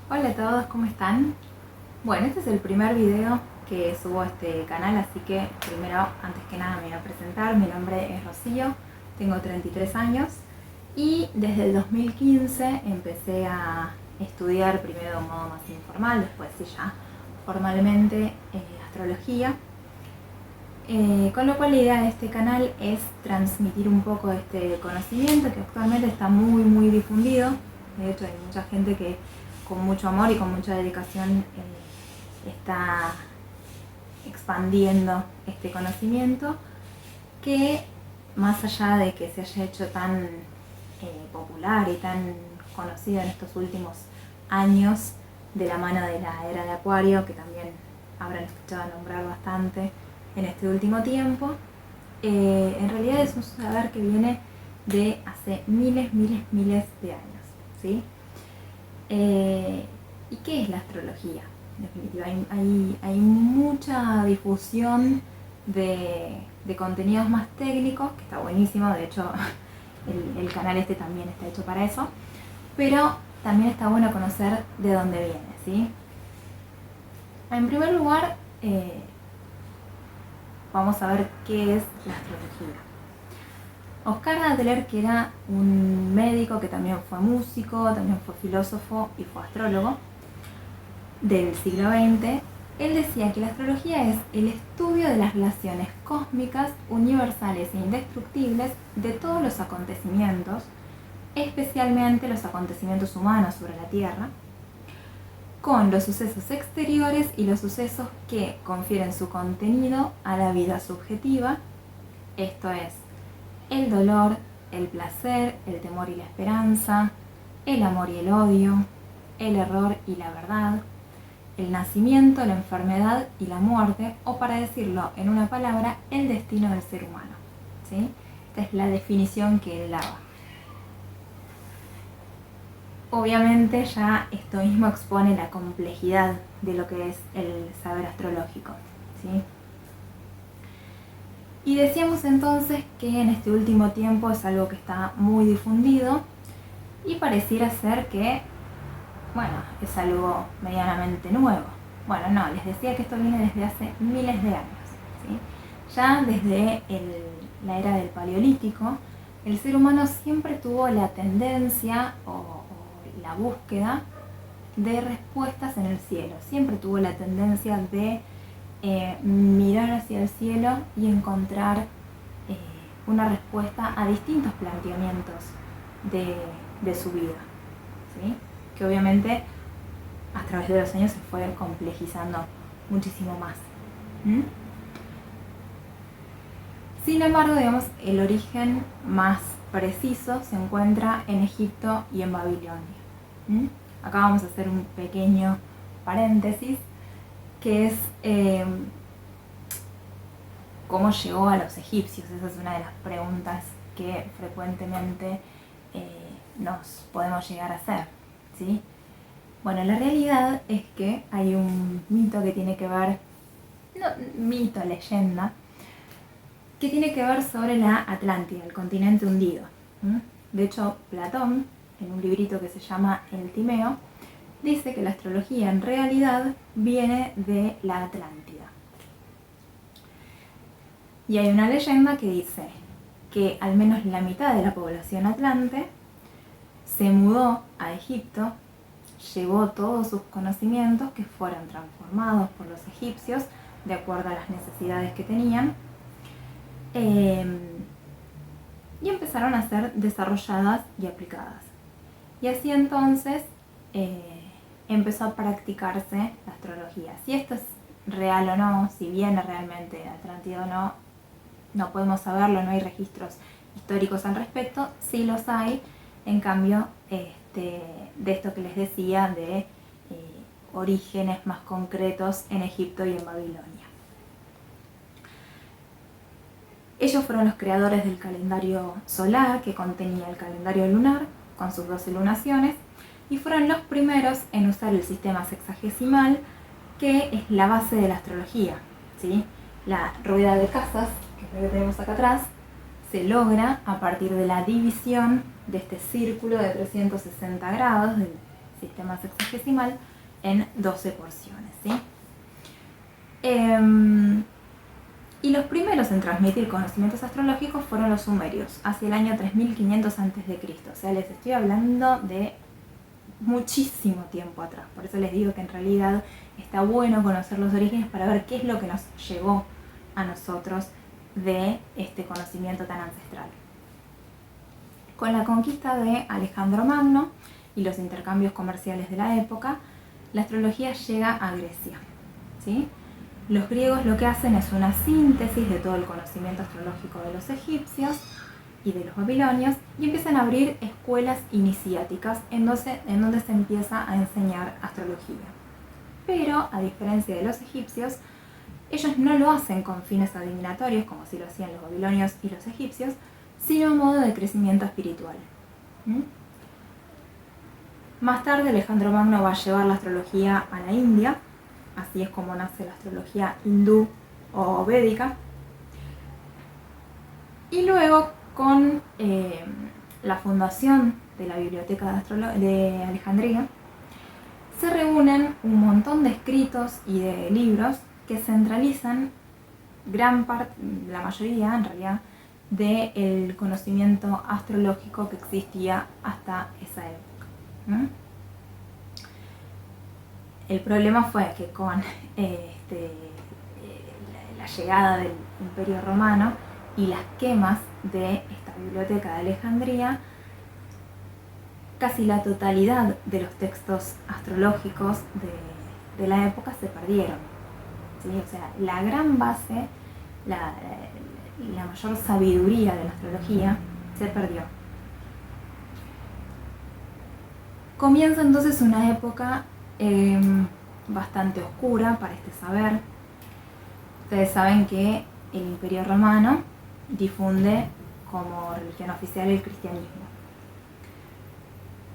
Hola a todos, ¿cómo están? Bueno, este es el primer video que subo a este canal, así que primero, antes que nada, me voy a presentar. Mi nombre es Rocío, tengo 33 años y desde el 2015 empecé a estudiar primero de un modo más informal, después sí ya formalmente astrología. Con lo cual la idea de este canal es transmitir un poco este conocimiento que actualmente está muy difundido. De hecho hay mucha gente que con mucho amor y con mucha dedicación está expandiendo este conocimiento que, más allá de que se haya hecho tan popular y tan conocido en estos últimos años de la mano de la era de Acuario, que también habrán escuchado nombrar bastante en este último tiempo, en realidad es un saber que viene de hace miles de años, ¿sí? ¿Y qué es la astrología? En definitiva, hay mucha difusión de contenidos más técnicos, que está buenísimo. De hecho el canal este también está hecho para eso, pero también está bueno conocer de dónde viene, ¿sí? En primer lugar, vamos a ver qué es la astrología. Oscar Adler, que era un médico que también fue músico, también fue filósofo y fue astrólogo del siglo XX, él decía que la astrología es el estudio de las relaciones cósmicas, universales e indestructibles de todos los acontecimientos, especialmente los acontecimientos humanos sobre la Tierra, con los sucesos exteriores y los sucesos que confieren su contenido a la vida subjetiva, esto es, el dolor, el placer, el temor y la esperanza, el amor y el odio, el error y la verdad, el nacimiento, la enfermedad y la muerte, o para decirlo en una palabra, el destino del ser humano, ¿sí? Esta es la definición que él daba. Obviamente ya esto mismo expone la complejidad de lo que es el saber astrológico, ¿sí? Y decíamos entonces que en este último tiempo es algo que está muy difundido y pareciera ser que, bueno, es algo medianamente nuevo. Bueno, no, les decía que esto viene desde hace miles de años, ¿sí? Ya desde la era del Paleolítico, el ser humano siempre tuvo la tendencia o la búsqueda de respuestas en el cielo. Siempre tuvo la tendencia de mirar hacia el cielo y encontrar una respuesta a distintos planteamientos de su vida, ¿sí? Que obviamente a través de los años se fue complejizando muchísimo más. Sin embargo, digamos, el origen más preciso se encuentra en Egipto y en Babilonia. Acá vamos a hacer un pequeño paréntesis, que es cómo llegó a los egipcios. Esa es una de las preguntas que frecuentemente nos podemos llegar a hacer, ¿sí? Bueno, la realidad es que hay un mito que tiene que ver, no, mito, leyenda, que tiene que ver sobre la Atlántida, el continente hundido. De hecho, Platón, en un librito que se llama El Timeo, dice que la astrología en realidad viene de la Atlántida. Y hay una leyenda que dice que al menos la mitad de la población atlante se mudó a Egipto, llevó todos sus conocimientos que fueron transformados por los egipcios de acuerdo a las necesidades que tenían, y empezaron a ser desarrolladas y aplicadas. Y así entonces empezó a practicarse la astrología. Si esto es real o no, si viene realmente de Atlántida o no, no podemos saberlo, no hay registros históricos al respecto. Sí los hay, en cambio, de esto que les decía, de orígenes más concretos en Egipto y en Babilonia. Ellos fueron los creadores del calendario solar, que contenía el calendario lunar, con sus 12 lunaciones, y fueron los primeros en usar el sistema sexagesimal, que es la base de la astrología, ¿sí? La rueda de casas, que es lo que tenemos acá atrás, se logra a partir de la división de este círculo de 360 grados, del sistema sexagesimal en 12 porciones, ¿sí? Y los primeros en transmitir conocimientos astrológicos fueron los sumerios, hacia el año 3500 a.C. O sea, les estoy hablando de muchísimo tiempo atrás. Por eso les digo que en realidad está bueno conocer los orígenes para ver qué es lo que nos llegó a nosotros de este conocimiento tan ancestral. Con la conquista de Alejandro Magno y los intercambios comerciales de la época, la astrología llega a Grecia, ¿sí? Los griegos lo que hacen es una síntesis de todo el conocimiento astrológico de los egipcios y de los babilonios y empiezan a abrir escuelas iniciáticas en donde se empieza a enseñar astrología. Pero, a diferencia de los egipcios, ellos no lo hacen con fines adivinatorios, como si lo hacían los babilonios y los egipcios, sino a modo de crecimiento espiritual. Más tarde, Alejandro Magno va a llevar la astrología a la India. Así es como nace la astrología hindú o védica. Y luego, con la fundación de la Biblioteca de Alejandría, se reúnen un montón de escritos y de libros que centralizan gran parte, la mayoría en realidad, del conocimiento astrológico que existía hasta esa época. El problema fue que con la llegada del Imperio Romano y las quemas de esta biblioteca de Alejandría, casi la totalidad de los textos astrológicos de la época se perdieron, ¿sí? O sea, la gran base, la mayor sabiduría de la astrología se perdió. Comienza entonces una época bastante oscura para este saber. Ustedes saben que el Imperio Romano difunde como religión oficial el cristianismo.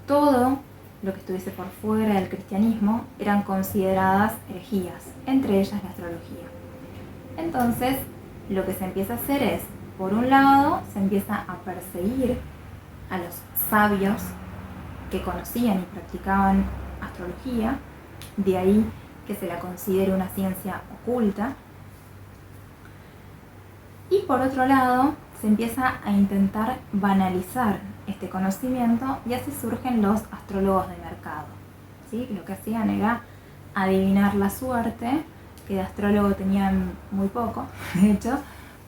Todo lo que estuviese por fuera del cristianismo eran consideradas herejías, entre ellas la astrología. Entonces, lo que se empieza a hacer es, por un lado, se empieza a perseguir a los sabios que conocían y practicaban astrología, de ahí que se la considere una ciencia oculta. Y por otro lado, se empieza a intentar banalizar este conocimiento y así surgen los astrólogos de mercado, ¿sí? Lo que hacían era adivinar la suerte, que de astrólogo tenían muy poco, de hecho,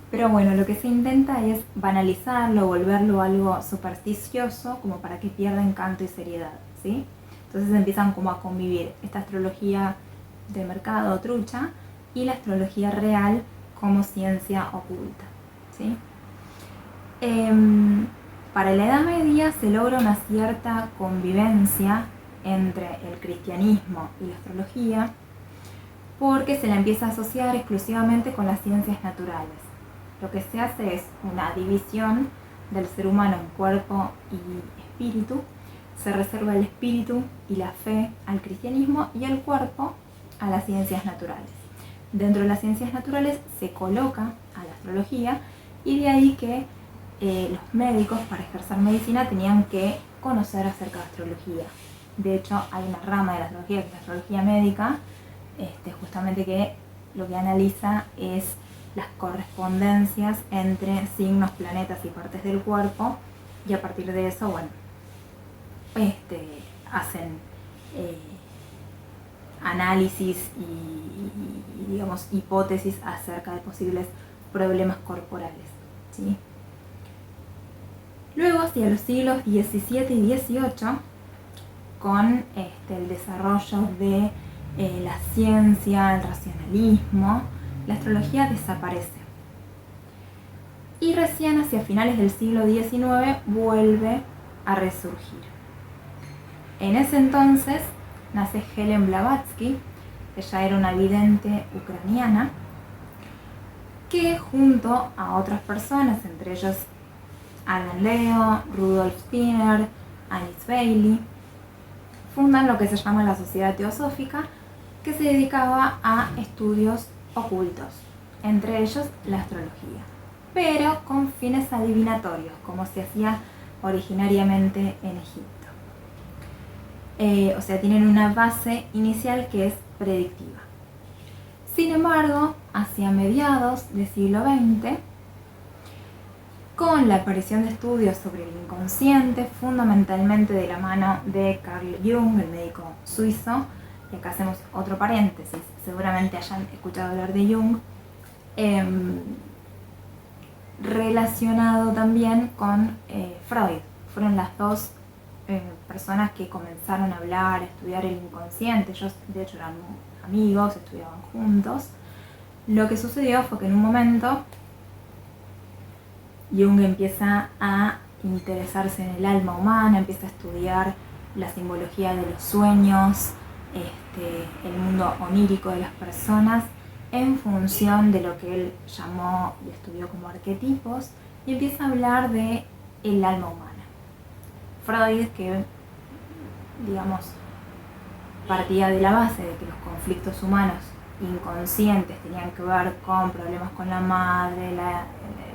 pero bueno, lo que se intenta es banalizarlo, volverlo algo supersticioso, como para que pierda encanto y seriedad, ¿sí? Entonces empiezan como a convivir esta astrología de mercado trucha y la astrología real como ciencia oculta, ¿sí? Para la Edad Media se logra una cierta convivencia entre el cristianismo y la astrología porque se la empieza a asociar exclusivamente con las ciencias naturales. Lo que se hace es una división del ser humano en cuerpo y espíritu. Se reserva el espíritu y la fe al cristianismo y el cuerpo a las ciencias naturales. Dentro de las ciencias naturales se coloca a la astrología y de ahí que los médicos para ejercer medicina tenían que conocer acerca de astrología. De hecho, hay una rama de la astrología que es la astrología médica, justamente que lo que analiza es las correspondencias entre signos, planetas y partes del cuerpo y a partir de eso, bueno, hacen análisis y digamos hipótesis acerca de posibles problemas corporales, ¿sí? Luego, hacia los siglos XVII y XVIII, con el desarrollo de la ciencia, el racionalismo, la astrología desaparece. Y recién hacia finales del siglo XIX vuelve a resurgir. En ese entonces nace Helen Blavatsky, que ya era una vidente ucraniana, que junto a otras personas, entre ellos Alan Leo, Rudolf Steiner, Alice Bailey, fundan lo que se llama la Sociedad Teosófica, que se dedicaba a estudios ocultos, entre ellos la astrología, pero con fines adivinatorios, como se hacía originariamente en Egipto. o sea, tienen una base inicial que es predictiva. Sin embargo, hacia mediados del siglo XX, con la aparición de estudios sobre el inconsciente, fundamentalmente de la mano de Carl Jung, el médico suizo, y acá hacemos otro paréntesis, seguramente hayan escuchado hablar de Jung, relacionado también con Freud. Fueron las dos personas que comenzaron a hablar, a estudiar el inconsciente. Ellos de hecho eran amigos, estudiaban juntos. Lo que sucedió fue que en un momento Jung empieza a interesarse en el alma humana, empieza a estudiar la simbología de los sueños, el mundo onírico de las personas, en función de lo que él llamó y estudió como arquetipos, y empieza a hablar de el alma humana. Freud, que digamos partía de la base de que los conflictos humanos inconscientes tenían que ver con problemas con la madre,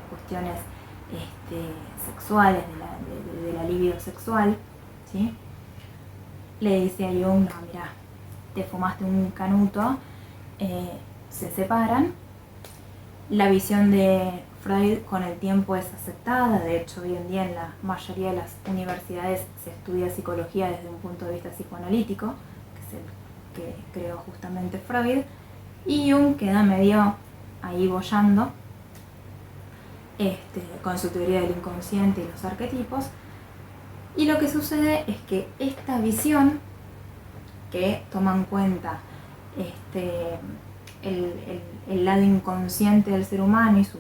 cuestiones sexuales, de la libido sexual, ¿sí? Le dice a Jung, no, mira, te fumaste un canuto, se separan. La visión de Freud con el tiempo es aceptada, de hecho hoy en día en la mayoría de las universidades se estudia psicología desde un punto de vista psicoanalítico, que es el que creó justamente Freud, y Jung queda medio ahí boyando con su teoría del inconsciente y los arquetipos. Y lo que sucede es que esta visión, que toma en cuenta el lado inconsciente del ser humano y su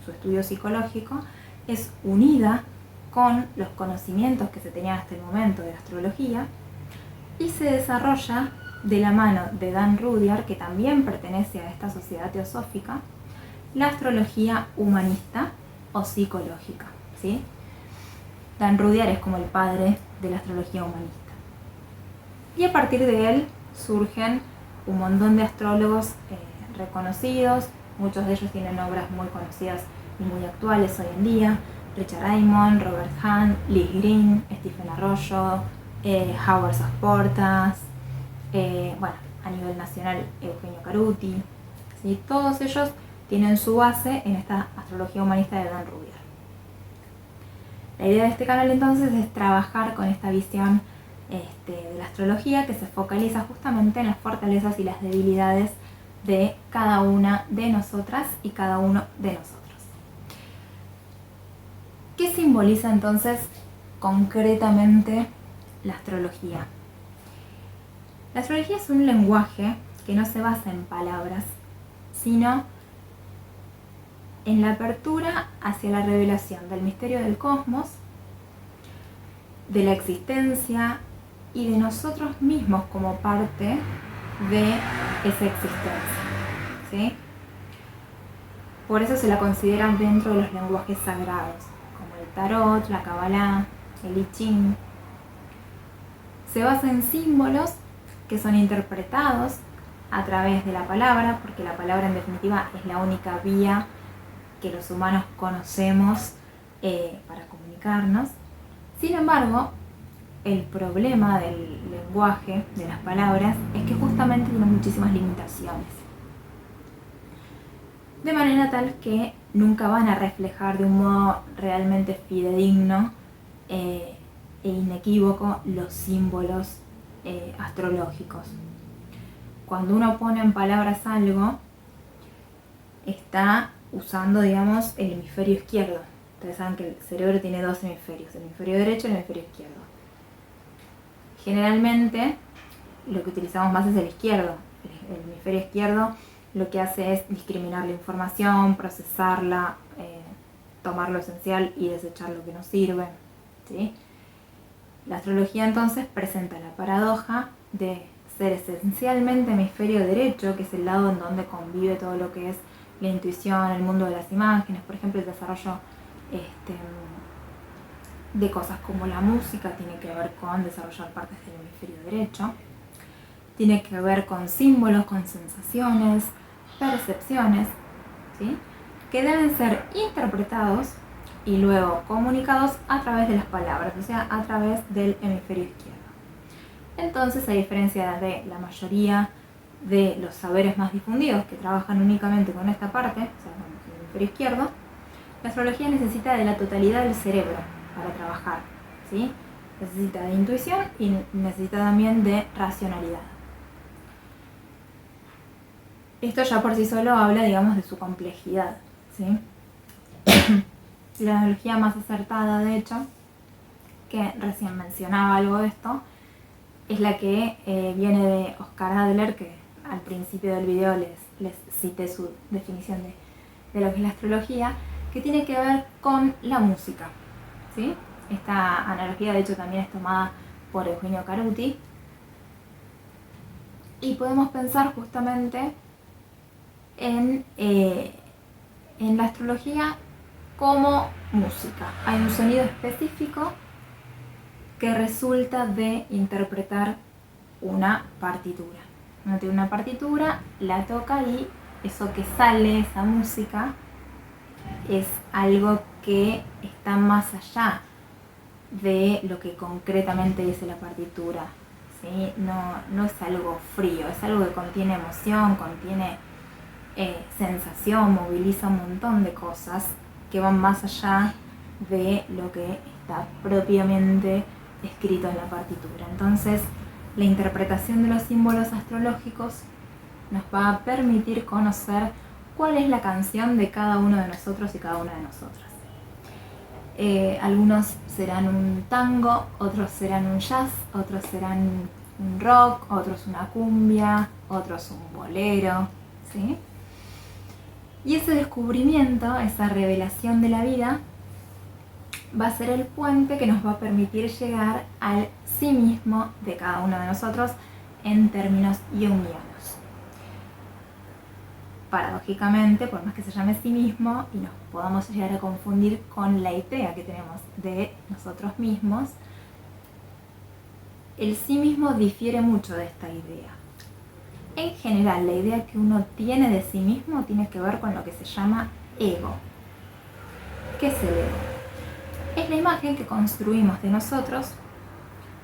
estudio psicológico, es unida con los conocimientos que se tenían hasta el momento de astrología, y se desarrolla de la mano de Dan Rudyard, que también pertenece a esta sociedad teosófica, la astrología humanista o psicológica, ¿sí? Dan Rudyard es como el padre de la astrología humanista. Y a partir de él surgen un montón de astrólogos reconocidos, muchos de ellos tienen obras muy conocidas y muy actuales hoy en día: Richard Aymond, Robert Hunt, Liz Green, Stephen Arroyo, Howard Sasportas, bueno, a nivel nacional Eugenio Caruti, ¿sí? Todos ellos tienen su base en esta astrología humanista de Dan Rudyard. La idea de este canal entonces es trabajar con esta visión de la astrología, que se focaliza justamente en las fortalezas y las debilidades de cada una de nosotras y cada uno de nosotros. ¿Qué simboliza entonces concretamente la astrología? La astrología es un lenguaje que no se basa en palabras, sino en la apertura hacia la revelación del misterio del cosmos, de la existencia y de nosotros mismos como parte de esa existencia, ¿sí? Por eso se la consideran dentro de los lenguajes sagrados, como el tarot, la Kabbalah, el I Ching. Se basa en símbolos que son interpretados a través de la palabra, porque la palabra en definitiva es la única vía que los humanos conocemos para comunicarnos. Sin embargo, el problema del lenguaje, de las palabras, es que justamente tiene muchísimas limitaciones. De manera tal que nunca van a reflejar de un modo realmente fidedigno e inequívoco los símbolos astrológicos. Cuando uno pone en palabras algo, está usando, digamos, el hemisferio izquierdo. Ustedes saben que el cerebro tiene dos hemisferios, el hemisferio derecho y el hemisferio izquierdo. Generalmente lo que utilizamos más es el izquierdo. El hemisferio izquierdo lo que hace es discriminar la información, procesarla, tomar lo esencial y desechar lo que no sirve, ¿sí? La astrología entonces presenta la paradoja de ser esencialmente hemisferio derecho, que es el lado en donde convive todo lo que es la intuición, el mundo de las imágenes, por ejemplo, el desarrollo de cosas como la música tiene que ver con desarrollar partes del hemisferio derecho, tiene que ver con símbolos, con sensaciones, percepciones, ¿sí? Que deben ser interpretados y luego comunicados a través de las palabras, o sea, a través del hemisferio izquierdo. Entonces, a diferencia de la mayoría de los saberes más difundidos que trabajan únicamente con esta parte, o sea, con el hemisferio izquierdo, la astrología necesita de la totalidad del cerebro para trabajar, ¿sí? Necesita de intuición y necesita también de racionalidad. Esto ya por sí solo habla, digamos, de su complejidad, ¿sí? La analogía más acertada, de hecho, que recién mencionaba algo de esto, es la que viene de Oscar Adler, que al principio del video les cité su definición de lo que es la astrología, que tiene que ver con la música, ¿sí? Esta analogía, de hecho, también es tomada por Eugenio Caruti, y podemos pensar justamente en la astrología como música. Hay un sonido específico que resulta de interpretar una partitura. Uno tiene una partitura, la toca y eso que sale, esa música, es algo que está más allá de lo que concretamente dice la partitura, ¿sí? No es algo frío, es algo que contiene emoción, contiene sensación, moviliza un montón de cosas que van más allá de lo que está propiamente escrito en la partitura. Entonces, la interpretación de los símbolos astrológicos nos va a permitir conocer cuál es la canción de cada uno de nosotros y cada una de nosotras. Algunos serán un tango, otros serán un jazz, otros serán un rock, otros una cumbia, otros un bolero, ¿sí? Y ese descubrimiento, esa revelación de la vida, va a ser el puente que nos va a permitir llegar al sí mismo de cada uno de nosotros en términos jungianos. Paradójicamente, por más que se llame sí mismo y nos podamos llegar a confundir con la idea que tenemos de nosotros mismos, el sí mismo difiere mucho de esta idea. En general, la idea que uno tiene de sí mismo tiene que ver con lo que se llama ego. ¿Qué es el ego? Es la imagen que construimos de nosotros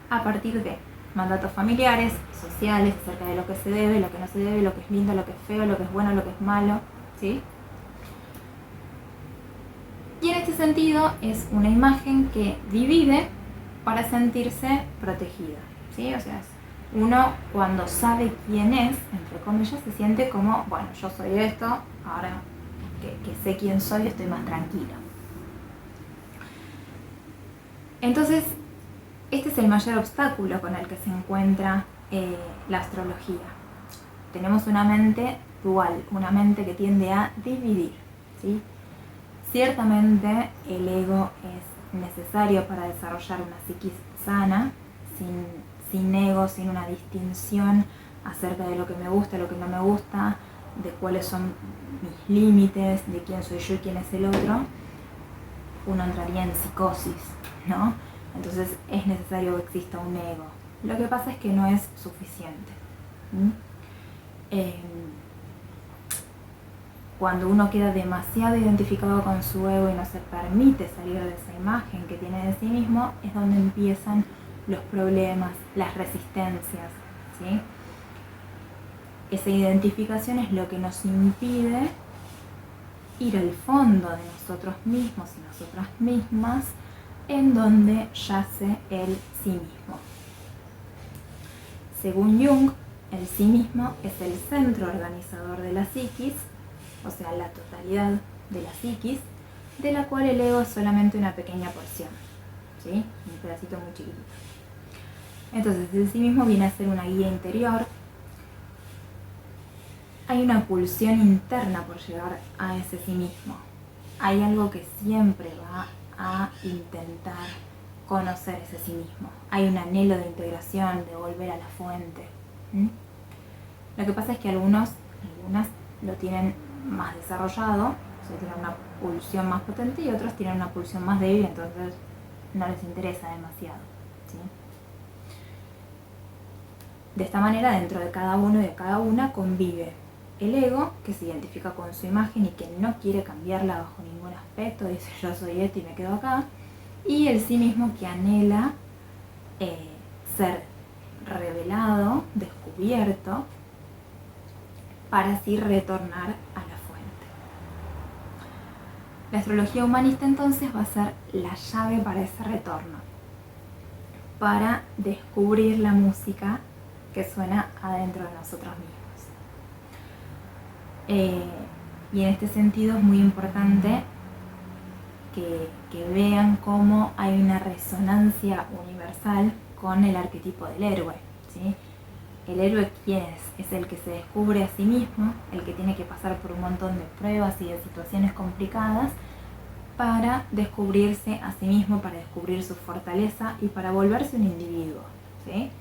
a partir de mandatos familiares, sociales, acerca de lo que se debe, lo que no se debe, lo que es lindo, lo que es feo, lo que es bueno, lo que es malo, ¿sí? Y en este sentido es una imagen que divide para sentirse protegida, ¿sí? O sea, uno cuando sabe quién es, entre comillas, se siente como, bueno, yo soy esto, ahora que sé quién soy estoy más tranquila. Entonces, este es el mayor obstáculo con el que se encuentra la astrología. Tenemos una mente dual, una mente que tiende a dividir, ¿sí? Ciertamente el ego es necesario para desarrollar una psiquis sana, sin ego, sin una distinción acerca de lo que me gusta, lo que no me gusta, de cuáles son mis límites, de quién soy yo y quién es el otro, uno entraría en psicosis, ¿no? Entonces es necesario que exista un ego. Lo que pasa es que no es suficiente. Cuando uno queda demasiado identificado con su ego y no se permite salir de esa imagen que tiene de sí mismo, es donde empiezan los problemas, las resistencias, ¿sí? Esa identificación es lo que nos impide ir al fondo de nosotros mismos y nosotras mismas, en donde yace el sí mismo. Según Jung, el sí mismo es el centro organizador de la psiquis, o sea, la totalidad de la psiquis, de la cual el ego es solamente una pequeña porción, ¿sí? Un pedacito muy chiquitito. Entonces, el sí mismo viene a ser una guía interior. Hay una pulsión interna por llegar a ese sí mismo. Hay algo que siempre va a intentar conocer ese sí mismo. Hay un anhelo de integración, de volver a la fuente. Lo que pasa es que algunas lo tienen más desarrollado, o sea, tienen una pulsión más potente, y otros tienen una pulsión más débil, entonces no les interesa demasiado, ¿sí? De esta manera, dentro de cada uno y de cada una convive el ego, que se identifica con su imagen y que no quiere cambiarla bajo ningún aspecto, dice yo soy esto y me quedo acá, y el sí mismo que anhela ser revelado, descubierto, para así retornar a la fuente. La astrología humanista entonces va a ser la llave para ese retorno, para descubrir la música que suena adentro de nosotros mismos. Y en este sentido es muy importante que vean cómo hay una resonancia universal con el arquetipo del héroe, ¿sí? El héroe, ¿quién es? Es el que se descubre a sí mismo, el que tiene que pasar por un montón de pruebas y de situaciones complicadas para descubrirse a sí mismo, para descubrir su fortaleza y para volverse un individuo, ¿sí?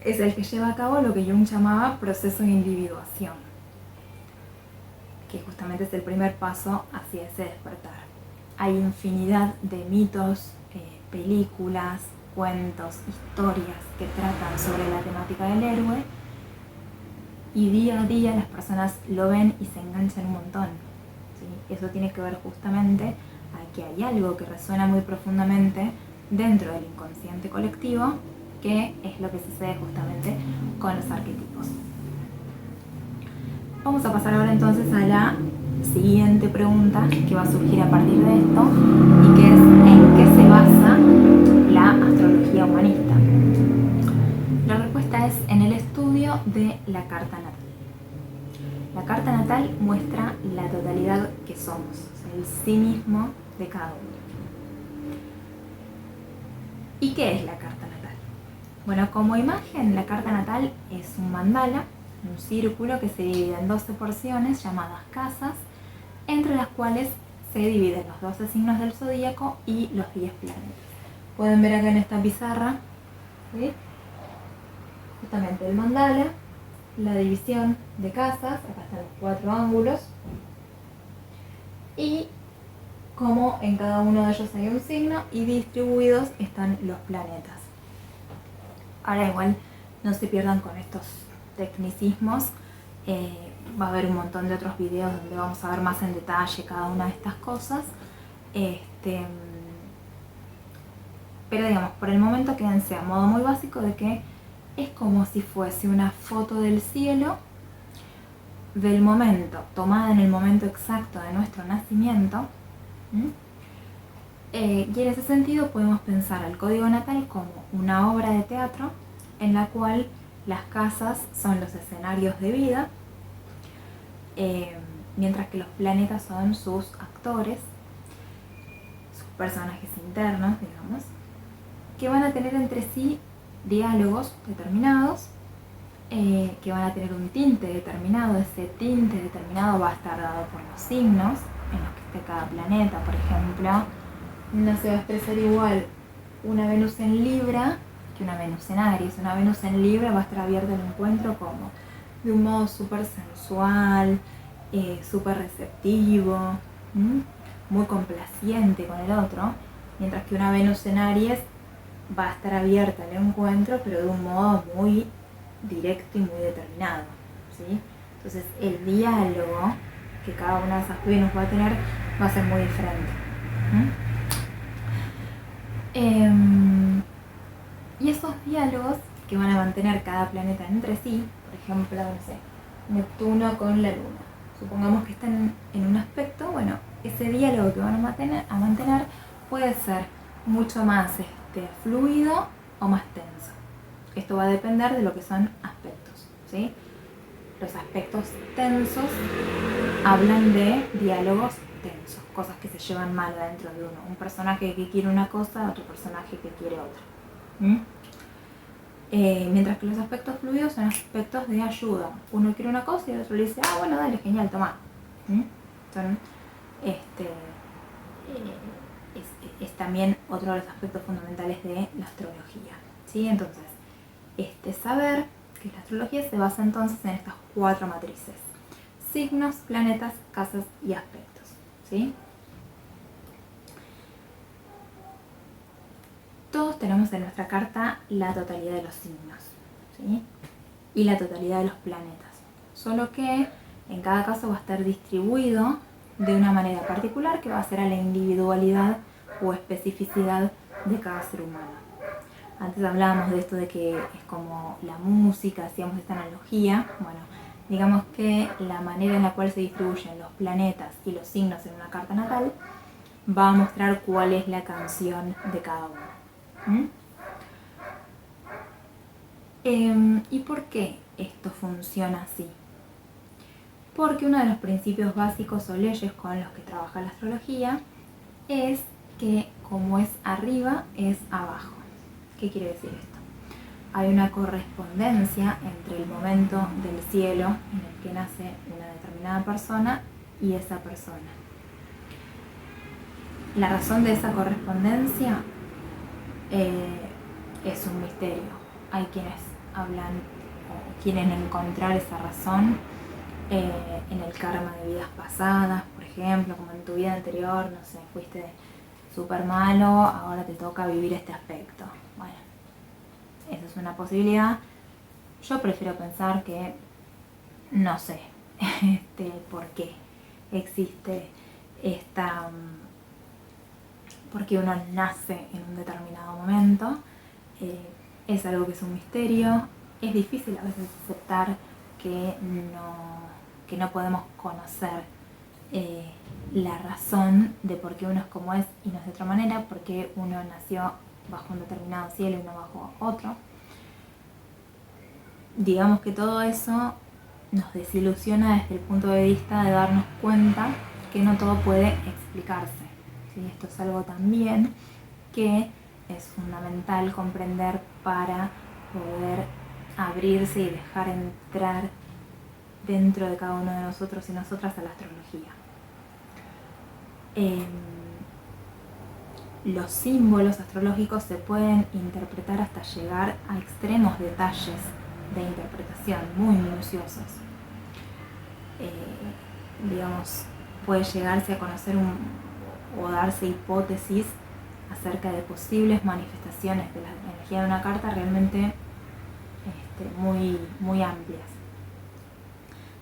Es el que lleva a cabo lo que Jung llamaba proceso de individuación, que justamente es el primer paso hacia ese despertar. Hay infinidad de mitos, películas, cuentos, historias que tratan sobre la temática del héroe, y día a día las personas lo ven y se enganchan un montón, ¿sí? Eso tiene que ver justamente a que hay algo que resuena muy profundamente dentro del inconsciente colectivo, que es lo que sucede justamente con los arquetipos. Vamos a pasar ahora entonces a la siguiente pregunta que va a surgir a partir de esto, y que es: ¿en qué se basa la astrología humanista? La respuesta es en el estudio de la carta natal. La carta natal muestra la totalidad que somos, o sea, el sí mismo de cada uno. ¿Y qué es la carta natal? Bueno, como imagen, la carta natal es un mandala, un círculo que se divide en 12 porciones llamadas casas, entre las cuales se dividen los 12 signos del zodíaco y los 10 planetas. Pueden ver acá en esta pizarra, ¿sí?, justamente el mandala, la división de casas, acá están los 4 ángulos, y cómo en cada uno de ellos hay un signo, y distribuidos están los planetas. Ahora igual no se pierdan con estos tecnicismos, va a haber un montón de otros videos donde vamos a ver más en detalle cada una de estas cosas, pero digamos, por el momento quédense a modo muy básico de que es como si fuese una foto del cielo del momento, tomada en el momento exacto de nuestro nacimiento. Y en ese sentido podemos pensar al código natal como una obra de teatro en la cual las casas son los escenarios de vida, mientras que los planetas son sus actores, sus personajes internos, digamos, que van a tener entre sí diálogos determinados, que van a tener un tinte determinado. Ese tinte determinado va a estar dado por los signos en los que esté cada planeta. Por ejemplo, no se va a expresar igual una Venus en Libra que una Venus en Aries. Una Venus en Libra va a estar abierta al encuentro como de un modo súper sensual, súper receptivo, muy complaciente con el otro, mientras que una Venus en Aries va a estar abierta al encuentro, pero de un modo muy directo y muy determinado, ¿sí? Entonces el diálogo que cada una de esas Venus va a tener va a ser muy diferente. Y esos diálogos que van a mantener cada planeta entre sí, por ejemplo, no sé, Neptuno con la Luna, supongamos que están en un aspecto, bueno, ese diálogo que van a mantener puede ser mucho más fluido o más tenso. Esto va a depender de lo que son aspectos, ¿sí? Los aspectos tensos hablan de diálogos tensos, cosas que se llevan mal dentro de uno. Un personaje que quiere una cosa, otro personaje que quiere otra. Mientras que los aspectos fluidos son aspectos de ayuda. Uno quiere una cosa y el otro le dice, bueno, dale, genial, toma. Son, es también otro de los aspectos fundamentales de la astrología, ¿sí? Entonces, saber que la astrología se basa entonces en estas 4 matrices: signos, planetas, casas y aspectos, ¿sí? Todos tenemos en nuestra carta la totalidad de los signos, ¿sí?, y la totalidad de los planetas, solo que en cada caso va a estar distribuido de una manera particular que va a ser a la individualidad o especificidad de cada ser humano. Antes hablábamos de esto de que es como la música, hacíamos esta analogía. Bueno, digamos que la manera en la cual se distribuyen los planetas y los signos en una carta natal va a mostrar cuál es la canción de cada uno. ¿Y por qué esto funciona así? Porque uno de los principios básicos o leyes con los que trabaja la astrología es que como es arriba, es abajo. ¿Qué quiere decir esto? Hay una correspondencia entre el momento del cielo en el que nace una determinada persona y esa persona. La razón de esa correspondencia es un misterio. Hay quienes hablan o quieren encontrar esa razón en el karma de vidas pasadas, por ejemplo, como en tu vida anterior, no sé, fuiste súper malo, ahora te toca vivir este aspecto. Bueno, esa es una posibilidad. Yo prefiero pensar que no sé por qué existe esta... porque uno nace en un determinado momento. Es algo que es un misterio. Es difícil a veces aceptar que no podemos conocer la razón de por qué uno es como es y no es de otra manera, porque uno nació bajo un determinado cielo y no bajo otro. Digamos que todo eso nos desilusiona desde el punto de vista de darnos cuenta que no todo puede explicarse. ¿Sí? Esto es algo también que es fundamental comprender para poder abrirse y dejar entrar dentro de cada uno de nosotros y nosotras a la astrología. Los símbolos astrológicos se pueden interpretar hasta llegar a extremos detalles de interpretación muy minuciosos. Digamos, puede llegarse a conocer o darse hipótesis acerca de posibles manifestaciones de la energía de una carta realmente muy, muy amplias.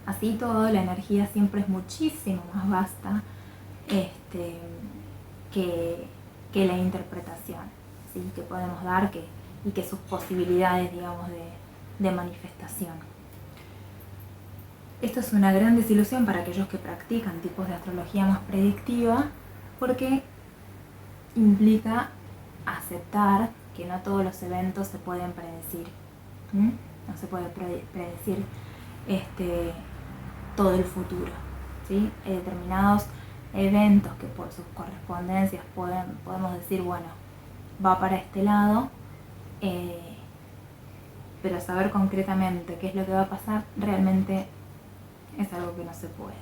Así todo, la energía siempre es muchísimo más vasta que la interpretación, ¿sí? Que podemos dar y que sus posibilidades, digamos, de manifestación. Esto es una gran desilusión para aquellos que practican tipos de astrología más predictiva, porque implica aceptar que no todos los eventos se pueden predecir. No se puede predecir todo el futuro, ¿sí? Hay determinados eventos que por sus correspondencias podemos decir, bueno, va para este lado, pero saber concretamente qué es lo que va a pasar realmente es algo que no se puede.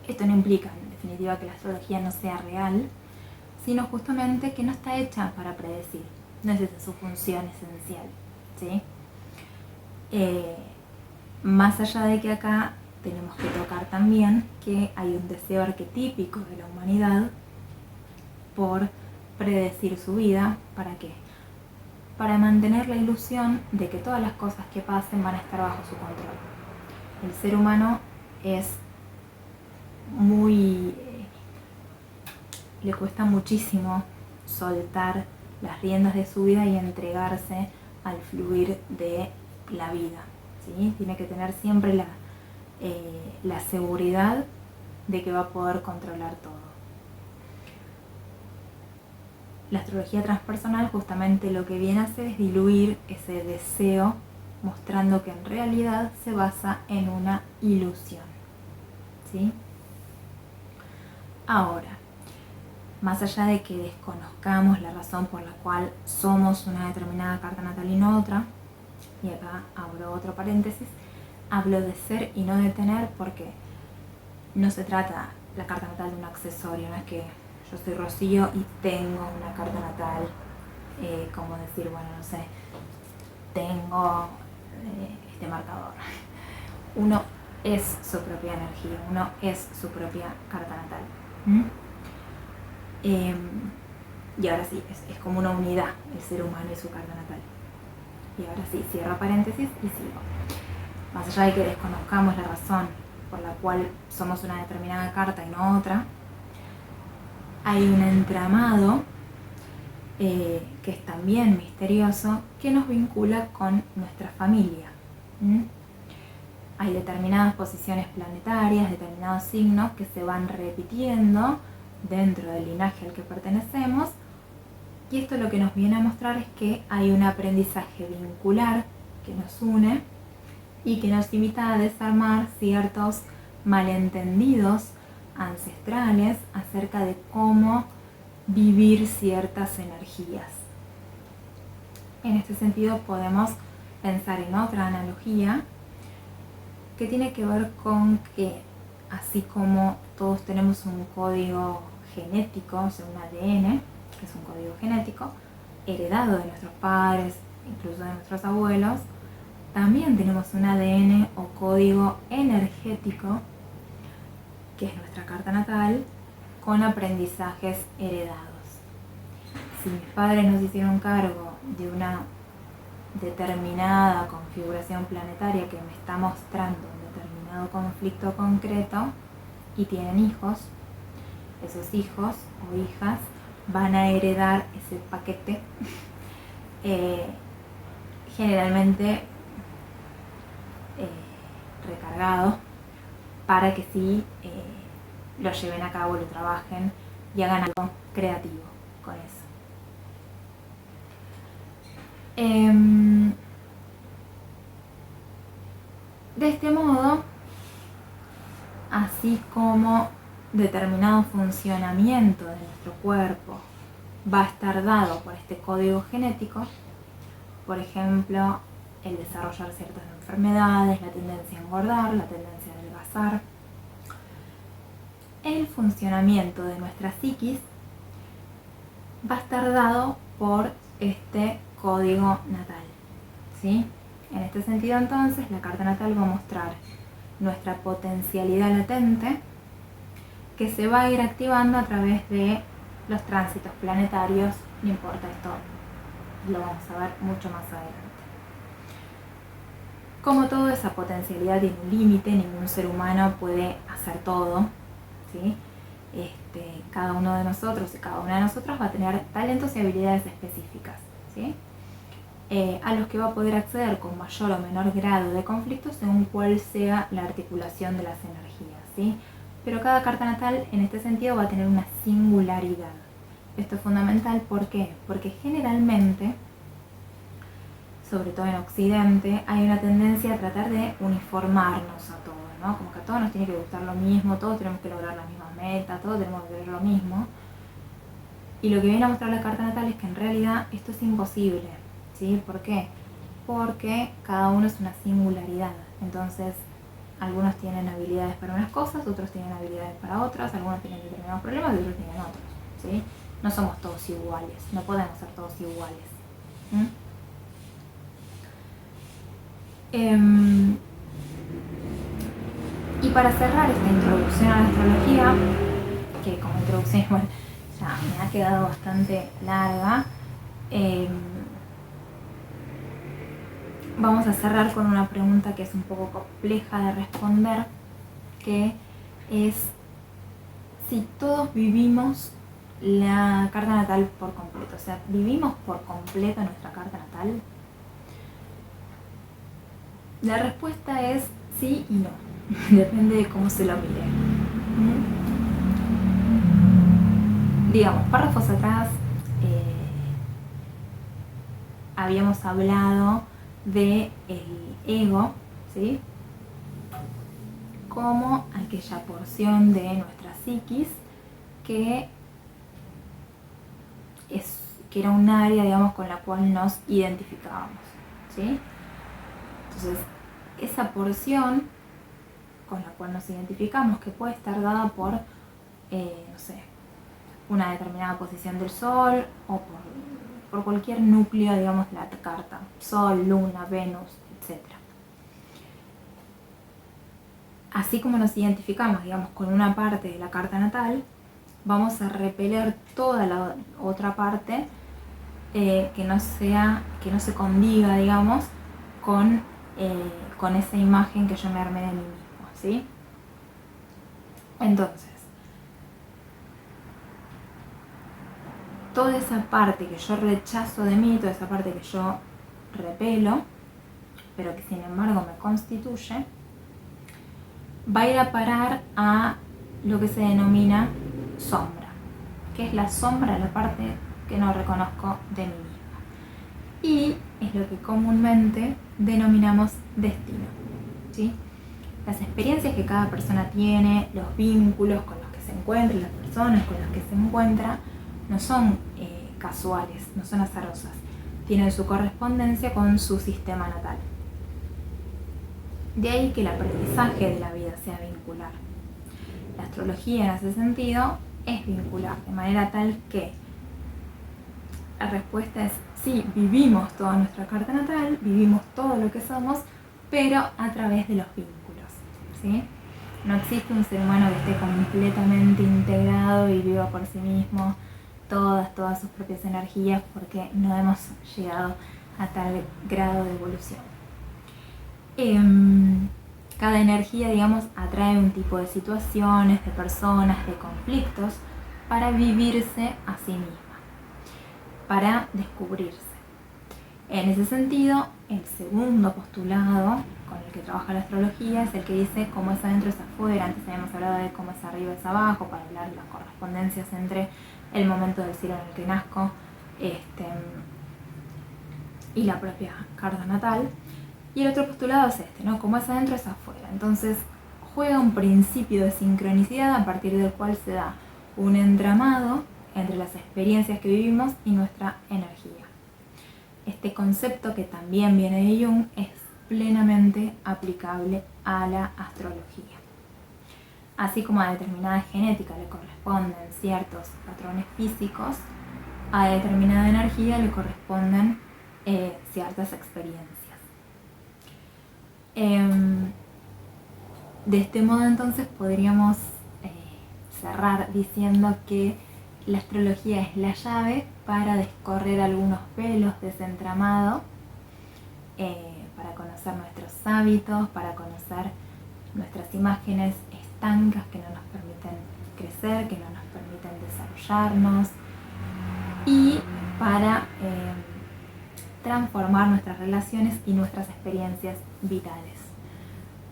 Esto no implica, en definitiva, que la astrología no sea real, sino justamente que no está hecha para predecir. No es esa su función esencial, ¿sí? Más allá de que acá tenemos que tocar también que hay un deseo arquetípico de la humanidad por predecir su vida. ¿Para qué? Para mantener la ilusión de que todas las cosas que pasen van a estar bajo su control. El ser humano le cuesta muchísimo soltar las riendas de su vida y entregarse al fluir de la vida, ¿sí? Tiene que tener siempre la seguridad de que va a poder controlar todo. La astrología transpersonal justamente lo que viene a hacer es diluir ese deseo, mostrando que en realidad se basa en una ilusión, ¿sí? Ahora, más allá de que desconozcamos la razón por la cual somos una determinada carta natal y no otra, y acá abro otro paréntesis, hablo de ser y no de tener, porque no se trata la carta natal de un accesorio, no es que yo soy Rocío y tengo una carta natal, como decir, bueno, no sé, tengo este marcador. Uno es su propia energía, uno es su propia carta natal. Y ahora sí, es como una unidad el ser humano y su carta natal. Y ahora sí, cierro paréntesis y sigo. Más allá de que desconozcamos la razón por la cual somos una determinada carta y no otra, hay un entramado que es también misterioso, que nos vincula con nuestra familia. Hay determinadas posiciones planetarias, determinados signos que se van repitiendo dentro del linaje al que pertenecemos, y esto lo que nos viene a mostrar es que hay un aprendizaje vincular que nos une y que nos invita a desarmar ciertos malentendidos ancestrales acerca de cómo vivir ciertas energías. En este sentido podemos pensar en otra analogía que tiene que ver con que así como todos tenemos un código genético, o sea un ADN, que es un código genético, heredado de nuestros padres, incluso de nuestros abuelos, también tenemos un ADN o código energético, que es nuestra carta natal, con aprendizajes heredados. Si mis padres nos hicieron cargo de una determinada configuración planetaria que me está mostrando un determinado conflicto concreto y tienen hijos, esos hijos o hijas van a heredar ese paquete generalmente recargado para que sí lo lleven a cabo, lo trabajen y hagan algo creativo con eso. De este modo, así como determinado funcionamiento de nuestro cuerpo va a estar dado por este código genético, por ejemplo, el desarrollar ciertas enfermedades, la tendencia a engordar, la tendencia a adelgazar, el funcionamiento de nuestra psiquis va a estar dado por este código natal, ¿sí? En este sentido, entonces, la carta natal va a mostrar nuestra potencialidad latente que se va a ir activando a través de los tránsitos planetarios. No importa, esto lo vamos a ver mucho más adelante. Como toda esa potencialidad tiene un límite, ningún ser humano puede hacer todo, ¿sí? Cada uno de nosotros y cada una de nosotras va a tener talentos y habilidades específicas, ¿sí? A los que va a poder acceder con mayor o menor grado de conflicto según cuál sea la articulación de las energías, ¿sí? Pero cada carta natal en este sentido va a tener una singularidad. Esto es fundamental, ¿por qué? Porque generalmente, sobre todo en Occidente, hay una tendencia a tratar de uniformarnos a todos, ¿no? Como que a todos nos tiene que gustar lo mismo, todos tenemos que lograr las mismas metas, todos tenemos que querer lo mismo. Y lo que viene a mostrar la carta natal es que en realidad esto es imposible, ¿sí? ¿Por qué? Porque cada uno es una singularidad. Entonces, algunos tienen habilidades para unas cosas, otros tienen habilidades para otras, algunos tienen determinados problemas y otros tienen otros, ¿sí? No somos todos iguales, no podemos ser todos iguales. Y para cerrar esta introducción a la astrología, que como introducción bueno, ya me ha quedado bastante larga, vamos a cerrar con una pregunta que es un poco compleja de responder, que es si todos vivimos la carta natal por completo, o sea, ¿vivimos por completo nuestra carta natal? La respuesta es sí y no, depende de cómo se lo mire. Digamos, párrafos atrás habíamos hablado de el ego, ¿sí? Como aquella porción de nuestra psiquis que era un área, digamos, con la cual nos identificábamos, ¿sí? Entonces, esa porción con la cual nos identificamos, que puede estar dada por, no sé, una determinada posición del Sol o por cualquier núcleo, digamos, de la carta, Sol, Luna, Venus, etc. Así como nos identificamos, digamos, con una parte de la carta natal, vamos a repeler toda la otra parte que no se condiga, digamos, con esa imagen que yo me armé de mí mismo, ¿sí? Entonces, toda esa parte que yo rechazo de mí, toda esa parte que yo repelo, pero que sin embargo me constituye, va a ir a parar a lo que se denomina sombra, que es la sombra, la parte que no reconozco de mí misma. Y es lo que comúnmente denominamos destino, ¿sí? Las experiencias que cada persona tiene, los vínculos con los que se encuentra, las personas con las que se encuentra, no son casuales, no son azarosas, tienen su correspondencia con su sistema natal. De ahí que el aprendizaje de la vida sea vincular. La astrología en ese sentido es vincular, de manera tal que la respuesta es sí, vivimos toda nuestra carta natal, vivimos todo lo que somos, pero a través de los vínculos, ¿sí? No existe un ser humano que esté completamente integrado y viva por sí mismo todas sus propias energías, porque no hemos llegado a tal grado de evolución. Cada energía, digamos, atrae un tipo de situaciones, de personas, de conflictos para vivirse a sí misma, para descubrirse. En ese sentido, el segundo postulado con el que trabaja la astrología es el que dice cómo es adentro es afuera. Antes habíamos hablado de cómo es arriba es abajo, para hablar de las correspondencias entre el momento del cielo en el que nazco y la propia carta natal. Y el otro postulado es este, ¿no? Como es adentro es afuera. Entonces juega un principio de sincronicidad a partir del cual se da un entramado entre las experiencias que vivimos y nuestra energía. Este concepto, que también viene de Jung, es plenamente aplicable a la astrología. Así como a determinada genética le corresponden ciertos patrones físicos, a determinada energía le corresponden ciertas experiencias. De este modo entonces podríamos cerrar diciendo que la astrología es la llave para descorrer algunos velos de ese entramado, para conocer nuestros hábitos, para conocer nuestras imágenes estancas que no nos permiten crecer, que no nos permiten desarrollarnos, y para transformar nuestras relaciones y nuestras experiencias vitales.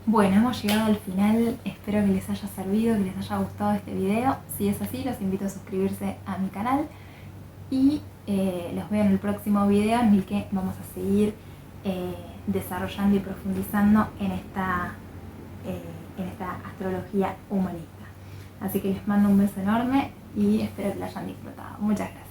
Bueno, hemos llegado al final, espero que les haya servido, que les haya gustado este video. Si es así, los invito a suscribirse a mi canal y los veo en el próximo video, en el que vamos a seguir desarrollando y profundizando en esta astrología humanista. Así que les mando un beso enorme y espero que lo hayan disfrutado. Muchas gracias.